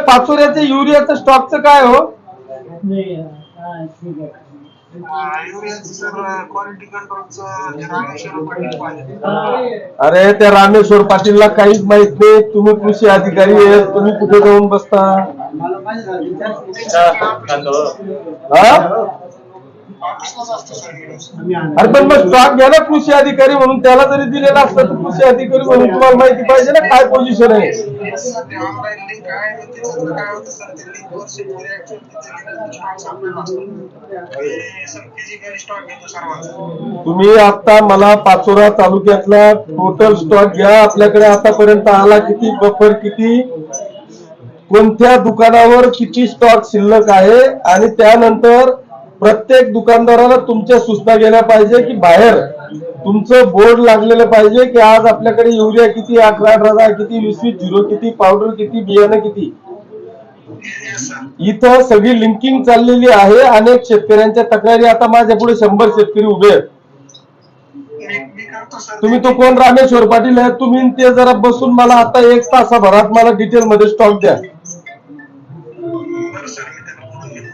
पाचोऱ्याचे युरियाचं स्टॉकचं काय हो? अरे त्या रामेश्वर पाटीलला काहीच माहित नाही. तुम्ही कृषी अधिकारी आहेत, तुम्ही कुठे जाऊन बसता? अरे पण मग स्टॉक घ्या ना कृषी अधिकारी म्हणून. त्याला जरी दिलेला असतं तर कृषी अधिकारी म्हणून तुम्हाला माहिती पाहिजे ना काय पोझिशन आहे. तुम्ही आता मला पाचोरा तालुक्यातला टोटल स्टॉक घ्या. आपल्याकडे आतापर्यंत आला किती, बफर किती, कोणत्या दुकानावर किती स्टॉक शिल्लक आहे, आणि त्यानंतर प्रत्येक दुकानदाराला तुमच्या सूचना गेल्या पाहिजे की बाहेर तुमचं बोर्ड लागलेलं पाहिजे की आज आपल्याकडे युरिया किती, 18 किती, 20 किती, पावडर किती, बियाणं किती. इथं सगळी लिंकिंग चाललेली आहे. अनेक शेतकऱ्यांच्या तक्रारी, आता माझ्या पुढे 100 शेतकरी उभे आहेत. तुम्ही तो कोण रामेश्वर पाटील आहे, तुम्ही ते जरा बसून मला आता 1 तासाभरात मला डिटेल मध्ये स्टॉक द्या.